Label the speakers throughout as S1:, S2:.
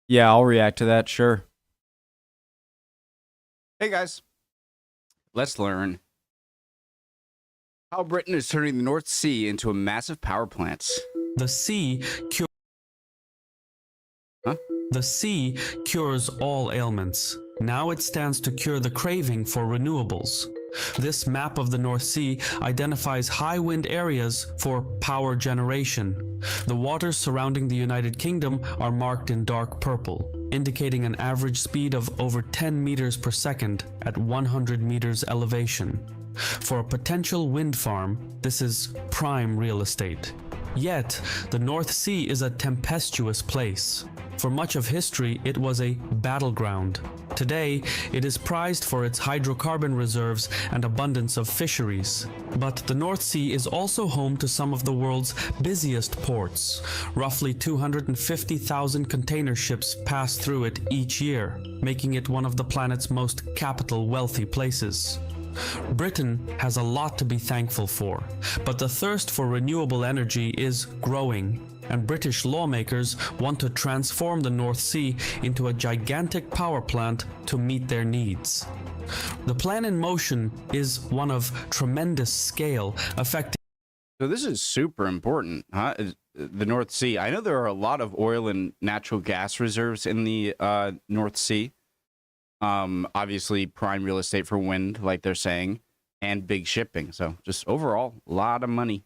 S1: Yeah, I'll react to that, sure.
S2: Hey guys, let's learn how Britain is turning the North Sea into a massive power plant.
S3: The sea cures all ailments. Now it stands to cure the craving for renewables. This map of the North Sea identifies high wind areas for power generation. The waters surrounding the United Kingdom are marked in dark purple, indicating an average speed of over 10 meters per second at 100 meters elevation. For a potential wind farm, this is prime real estate. Yet, the North Sea is a tempestuous place. For much of history, it was a battleground. Today, it is prized for its hydrocarbon reserves and abundance of fisheries. But the North Sea is also home to some of the world's busiest ports. Roughly 250,000 container ships pass through it each year, making it one of the planet's most capital-wealthy places. Britain has a lot to be thankful for, but the thirst for renewable energy is growing, and British lawmakers want to transform the North Sea into a gigantic power plant to meet their needs. The plan in motion is one of tremendous scale, affecting...
S2: So this is super important, huh? The North Sea. I know there are a lot of oil and natural gas reserves in the North Sea. Obviously prime real estate for wind, like they're saying, and big shipping. So just overall, a lot of money.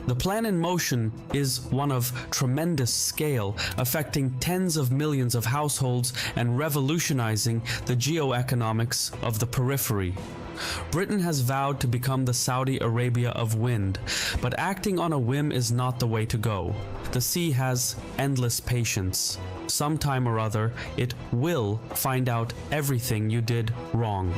S3: The plan in motion is one of tremendous scale, affecting tens of millions of households and revolutionizing the geoeconomics of the periphery. Britain has vowed to become the Saudi Arabia of wind, but acting on a whim is not the way to go. The sea has endless patience. Sometime or other, it will find out everything you did wrong.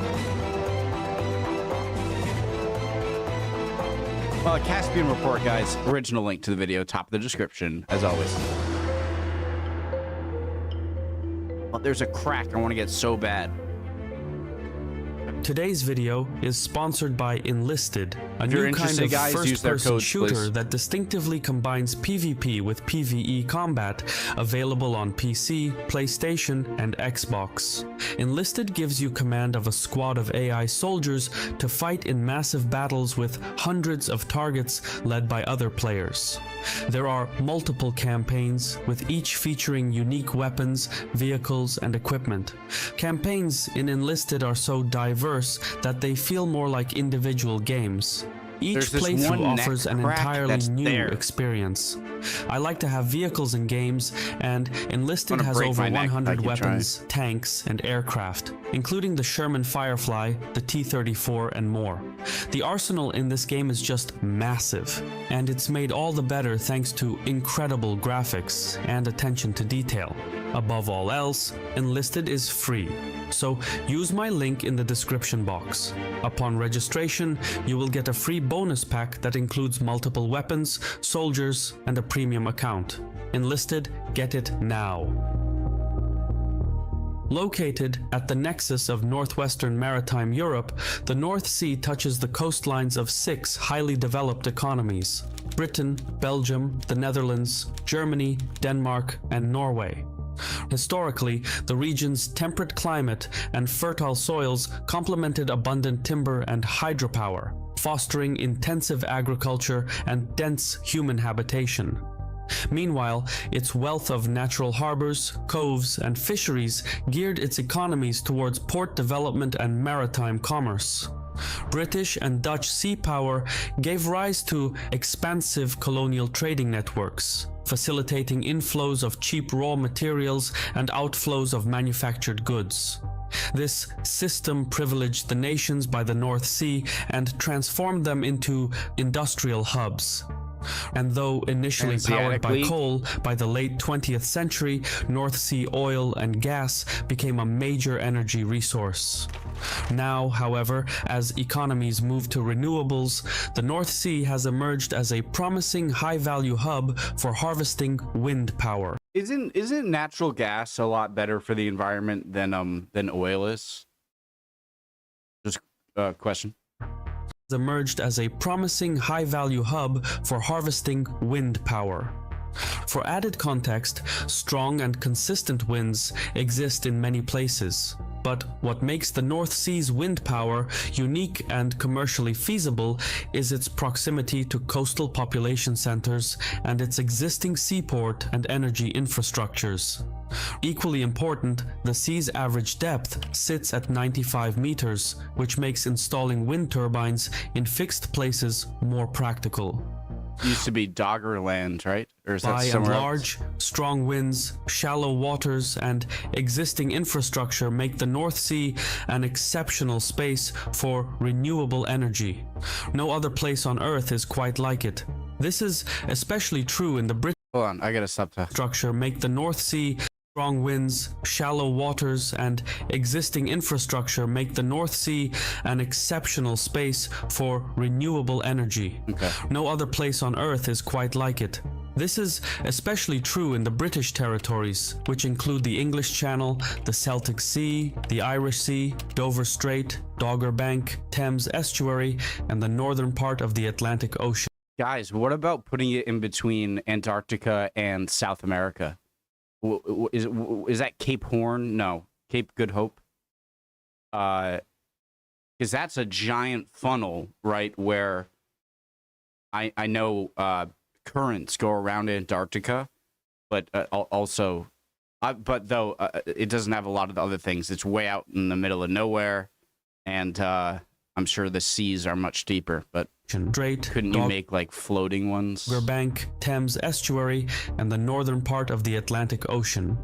S2: Caspian Report, guys. Original link to the video, top of the description, as always. Oh, there's a crack I want to get so bad.
S3: Today's video is sponsored by Enlisted, a new kind of
S2: guys,
S3: first-person shooter
S2: please.
S3: that distinctively combines PvP with PvE combat, available on PC, PlayStation, and Xbox. Enlisted gives you command of a squad of AI soldiers to fight in massive battles with hundreds of targets led by other players. There are multiple campaigns, with each featuring unique weapons, vehicles, and equipment. Campaigns in Enlisted are so diverse that they feel more like individual games. Each playthrough offers an entirely new experience. I like to have vehicles in games, and Enlisted has over 100 weapons, tanks, and aircraft, including the Sherman Firefly, the T-34, and more. The arsenal in this game is just massive, and it's made all the better thanks to incredible graphics and attention to detail. Above all else, Enlisted is free, so use my link in the description box. Upon registration, you will get a free bonus pack that includes multiple weapons, soldiers, and a premium account. Enlisted, get it now. Located at the nexus of northwestern maritime Europe, the North Sea touches the coastlines of 6 highly developed economies: Britain, Belgium, the Netherlands, Germany, Denmark, and Norway. Historically, the region's temperate climate and fertile soils complemented abundant timber and hydropower, fostering intensive agriculture and dense human habitation. Meanwhile, its wealth of natural harbors, coves, and fisheries geared its economies towards port development and maritime commerce. British and Dutch sea power gave rise to expansive colonial trading networks, facilitating inflows of cheap raw materials and outflows of manufactured goods. This system privileged the nations by the North Sea and transformed them into industrial hubs. And though initially powered by coal, by the late 20th century, North Sea oil and gas became a major energy resource. Now, however, as economies move to renewables, the North Sea has emerged as a promising high-value hub for harvesting wind power.
S2: Isn't natural gas a lot better for the environment than oil is? Just a question.
S3: Emerged as a promising high-value hub for harvesting wind power. For added context, strong and consistent winds exist in many places. But what makes the North Sea's wind power unique and commercially feasible is its proximity to coastal population centers and its existing seaport and energy infrastructures. Equally important, the sea's average depth sits at 95 meters, which makes installing wind turbines in fixed places more practical.
S2: Used to be Doggerland, right? Or is that
S3: By and
S2: somewhere else?
S3: large, strong winds, shallow waters, and existing infrastructure make the North Sea an exceptional space for renewable energy. No other place on Earth is quite like it. This is especially true in the British
S2: Hold on, I gotta stop that.
S3: structure make the North Sea. Strong winds, shallow waters, and existing infrastructure make the North Sea an exceptional space for renewable energy.
S2: Okay.
S3: No other place on Earth is quite like it. This is especially true in the British territories, which include the English Channel, the Celtic Sea, the Irish Sea, Dover Strait, Dogger Bank, Thames Estuary, and the northern part of the Atlantic Ocean.
S2: Guys, what about putting it in between Antarctica and South America? Is that Cape Horn? No, Cape Good Hope. Because that's a giant funnel, right? Where I know currents go around Antarctica, but also, it doesn't have a lot of the other things. It's way out in the middle of nowhere, and I'm sure the seas are much deeper. But
S3: Strait,
S2: couldn't you make like floating ones?
S3: Dogger Bank, Thames Estuary, and the northern part of the Atlantic Ocean.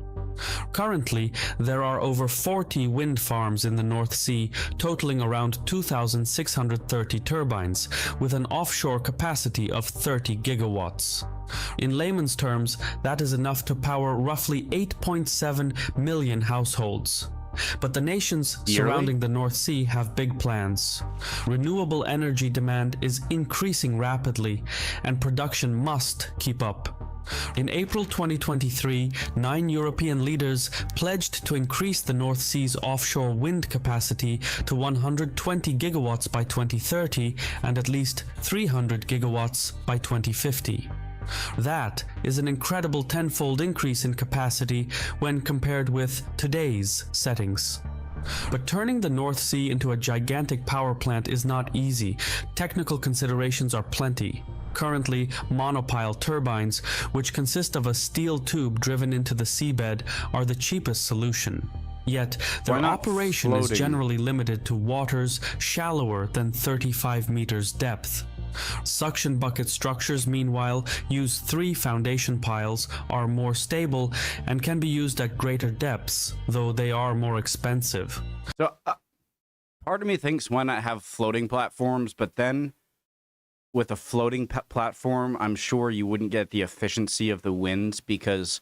S3: Currently, there are over 40 wind farms in the North Sea, totaling around 2,630 turbines, with an offshore capacity of 30 gigawatts. In layman's terms, that is enough to power roughly 8.7 million households. But the nations surrounding the North Sea have big plans. Renewable energy demand is increasing rapidly, and production must keep up. In April 2023, 9 European leaders pledged to increase the North Sea's offshore wind capacity to 120 gigawatts by 2030 and at least 300 gigawatts by 2050. That is an incredible tenfold increase in capacity when compared with today's settings. But turning the North Sea into a gigantic power plant is not easy. Technical considerations are plenty. Currently, monopile turbines, which consist of a steel tube driven into the seabed, are the cheapest solution. Yet, their operation is generally limited to waters shallower than 35 meters depth. Suction bucket structures, meanwhile, use 3 foundation piles, are more stable, and can be used at greater depths, though they are more expensive.
S2: So, part of me thinks why not have floating platforms, but then with a floating platform, I'm sure you wouldn't get the efficiency of the wind because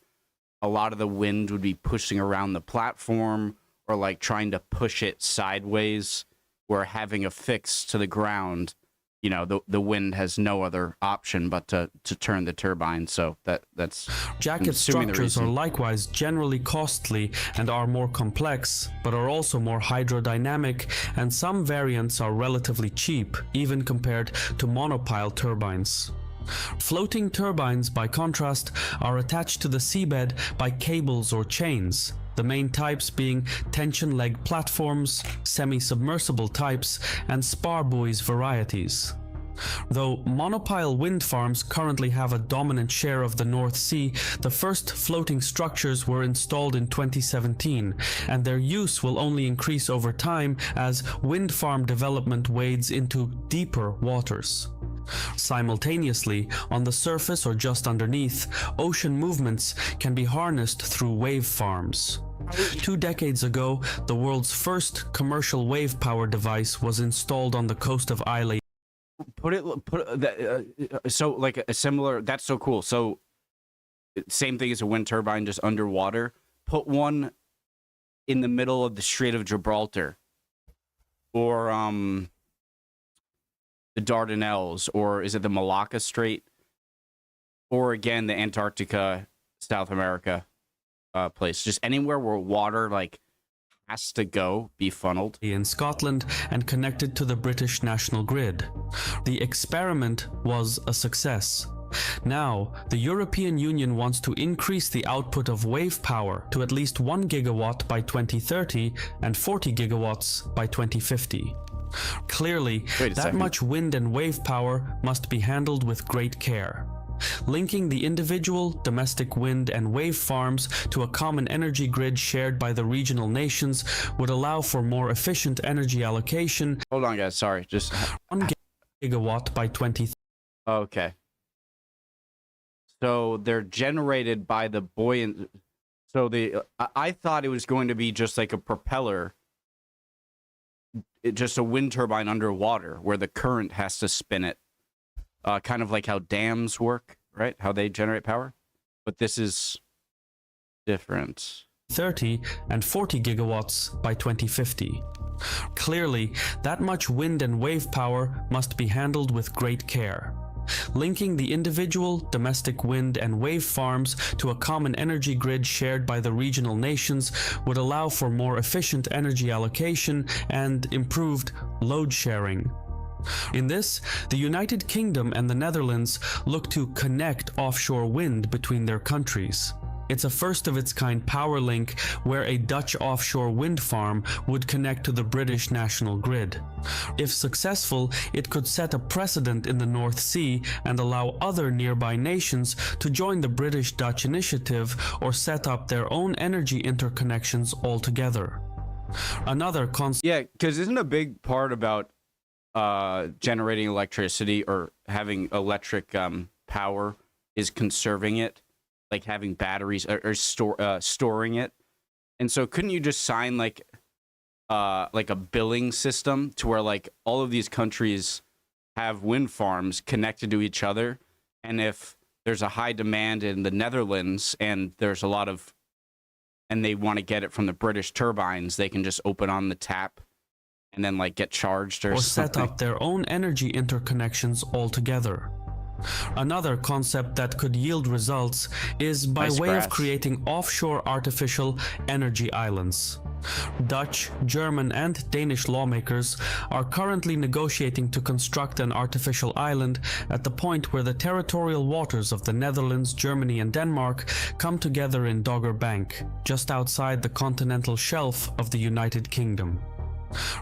S2: a lot of the wind would be pushing around the platform or like trying to push it sideways, where having a fix to the ground, you know, the wind has no other option but to turn the turbine. So that's
S3: jacket structures are likewise generally costly and are more complex, but are also more hydrodynamic, and some variants are relatively cheap, even compared to monopile turbines. Floating turbines, by contrast, are attached to the seabed by cables or chains, the main types being tension leg platforms, semi-submersible types, and spar buoys varieties. Though monopile wind farms currently have a dominant share of the North Sea, the first floating structures were installed in 2017, and their use will only increase over time as wind farm development wades into deeper waters. Simultaneously, on the surface or just underneath, ocean movements can be harnessed through wave farms. 2 decades ago, the world's first commercial wave power device was installed on the coast of Islay.
S2: So like a similar, that's so cool. So same thing as a wind turbine, just underwater. Put one in the middle of the Strait of Gibraltar, or the Dardanelles, or is it the Malacca Strait, or again the Antarctica, South America place. Just anywhere where water like has to be funneled.
S3: In Scotland and connected to the British national grid. The experiment was a success. Now, the European Union wants to increase the output of wave power to at least 1 gigawatt by 2030 and 40 gigawatts by 2050. Clearly, that much wind and wave power must be handled with great care. Linking the individual domestic wind and wave farms to a common energy grid shared by the regional nations would allow for more efficient energy allocation.
S2: Hold on, guys. Sorry. Just
S3: 1 gigawatt by 2030.
S2: Okay. So they're generated by the buoyant. So I thought it was going to be just like a propeller, just a wind turbine underwater where the current has to spin it. Kind of like how dams work, right? How they generate power. But this is different.
S3: 30 and 40 gigawatts by 2050. Clearly, that much wind and wave power must be handled with great care. Linking the individual domestic wind and wave farms to a common energy grid shared by the regional nations would allow for more efficient energy allocation and improved load sharing. In this, the United Kingdom and the Netherlands look to connect offshore wind between their countries. It's a first-of-its-kind power link where a Dutch offshore wind farm would connect to the British national grid. If successful, it could set a precedent in the North Sea and allow other nearby nations to join the British-Dutch initiative or set up their own energy interconnections altogether. Another concept.
S2: Yeah, because isn't a big part about generating electricity or having electric power is conserving it? Like having batteries or storing it. And so couldn't you just sign like a billing system to where like all of these countries have wind farms connected to each other, and if there's a high demand in the Netherlands and there's a lot of, and they want to get it from the British turbines, they can just open on the tap and then like get charged or something.
S3: Set up their own energy interconnections altogether. Another concept that could yield results is by way of creating offshore artificial energy islands. Dutch, German, and Danish lawmakers are currently negotiating to construct an artificial island at the point where the territorial waters of the Netherlands, Germany, and Denmark come together in Dogger Bank, just outside the continental shelf of the United Kingdom.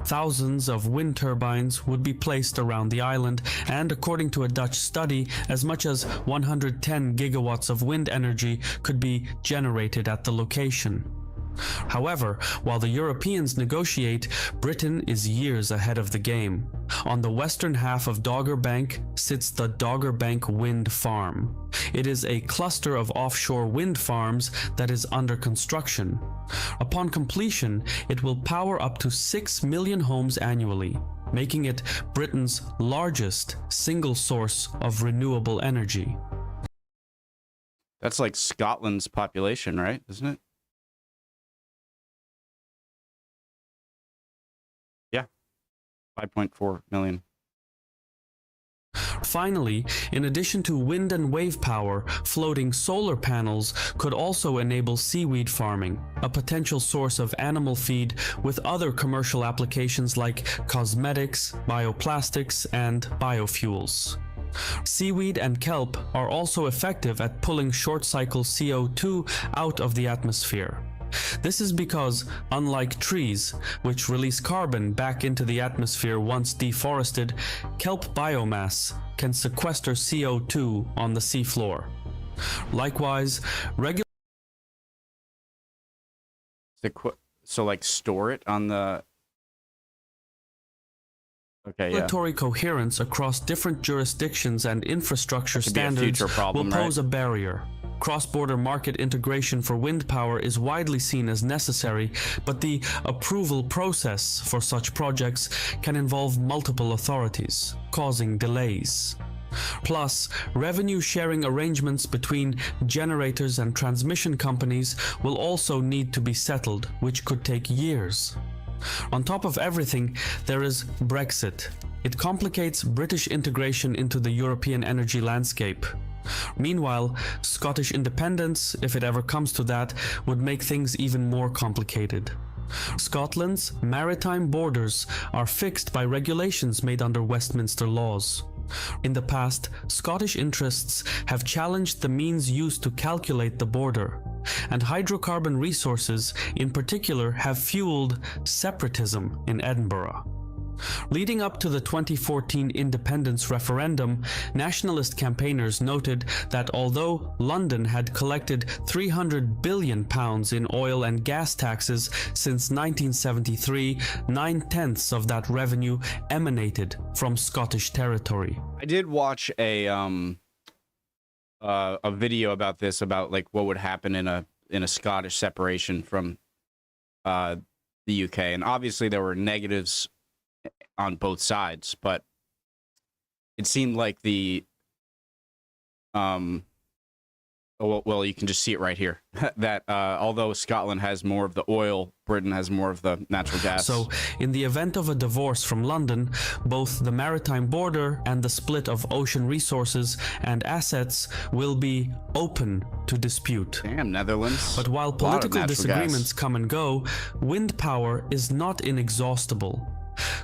S3: Thousands of wind turbines would be placed around the island, and according to a Dutch study, as much as 110 gigawatts of wind energy could be generated at the location. However, while the Europeans negotiate, Britain is years ahead of the game. On the western half of Dogger Bank sits the Dogger Bank Wind Farm. It is a cluster of offshore wind farms that is under construction. Upon completion, it will power up to 6 million homes annually, making it Britain's largest single source of renewable energy.
S2: That's like Scotland's population, right? Isn't it? Yeah. 5.4 million.
S3: Finally, in addition to wind and wave power, floating solar panels could also enable seaweed farming, a potential source of animal feed with other commercial applications like cosmetics, bioplastics, and biofuels. Seaweed and kelp are also effective at pulling short-cycle CO2 out of the atmosphere. This is because, unlike trees, which release carbon back into the atmosphere once deforested, kelp biomass can sequester CO2 on the seafloor. Likewise,
S2: So like store it on the... Okay, yeah.
S3: Regulatory coherence across different jurisdictions and infrastructure standards will pose a barrier. Cross-border market integration for wind power is widely seen as necessary, but the approval process for such projects can involve multiple authorities, causing delays. Plus, revenue-sharing arrangements between generators and transmission companies will also need to be settled, which could take years. On top of everything, there is Brexit. It complicates British integration into the European energy landscape. Meanwhile, Scottish independence, if it ever comes to that, would make things even more complicated. Scotland's maritime borders are fixed by regulations made under Westminster laws. In the past, Scottish interests have challenged the means used to calculate the border, and hydrocarbon resources in particular have fueled separatism in Edinburgh. Leading up to the 2014 independence referendum, nationalist campaigners noted that although London had collected £300 billion in oil and gas taxes since 1973, 9/10 of that revenue emanated from Scottish territory.
S2: I did watch a video about this, about like what would happen in a Scottish separation from the UK, and obviously there were negatives on both sides, but it seemed like the well, you can just see it right here that although Scotland has more of the oil, Britain has more of the natural gas.
S3: So in the event of a divorce from London, both the maritime border and the split of ocean resources and assets will be open to dispute.
S2: Damn, Netherlands.
S3: But while political disagreements come and go, wind power is not inexhaustible.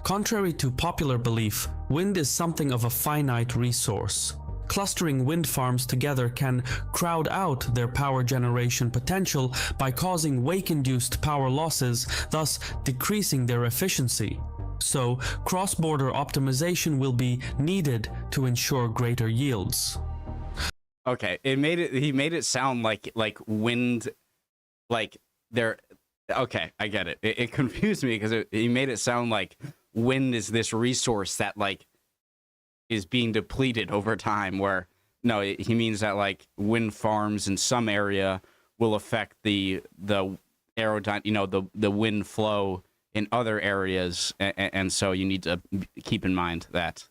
S3: Contrary to popular belief, wind is something of a finite resource. Clustering wind farms together can crowd out their power generation potential by causing wake-induced power losses, thus decreasing their efficiency. So, cross-border optimization will be needed to ensure greater yields.
S2: Okay, he made it sound like wind, like they're... Okay, I get it. It confused me because he made it sound like wind is this resource that like is being depleted over time, where no, he means that like wind farms in some area will affect the aerodynamic, the wind flow in other areas, and so you need to keep in mind that.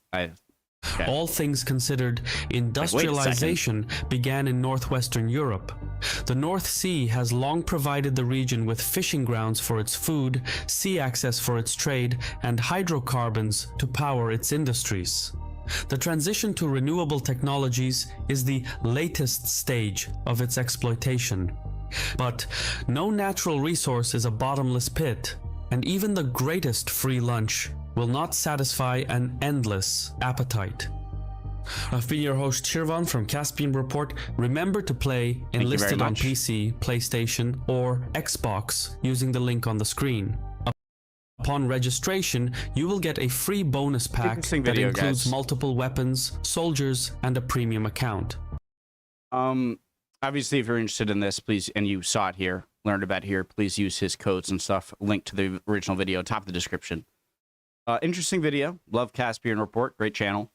S2: Okay.
S3: All things considered, industrialization began in northwestern Europe. The North Sea has long provided the region with fishing grounds for its food, sea access for its trade, and hydrocarbons to power its industries. The transition to renewable technologies is the latest stage of its exploitation. But no natural resource is a bottomless pit, and even the greatest free lunch will not satisfy an endless appetite. I've been your host Shirvan from Caspian Report. Remember to play Enlisted on PC, PlayStation, or Xbox using the link on the screen. Upon registration, you will get a free bonus pack that includes multiple weapons, soldiers, and a premium account.
S2: Obviously, if you're interested in this, please, and you saw it here, learned about it here, please use his codes and stuff. Link to the original video, top of the description. Interesting video. Love Caspian Report. Great channel.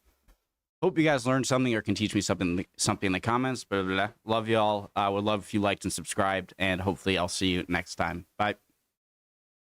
S2: Hope you guys learned something or can teach me something in the comments. Blah, blah, blah. Love y'all. I would love if you liked and subscribed, and hopefully I'll see you next time. Bye.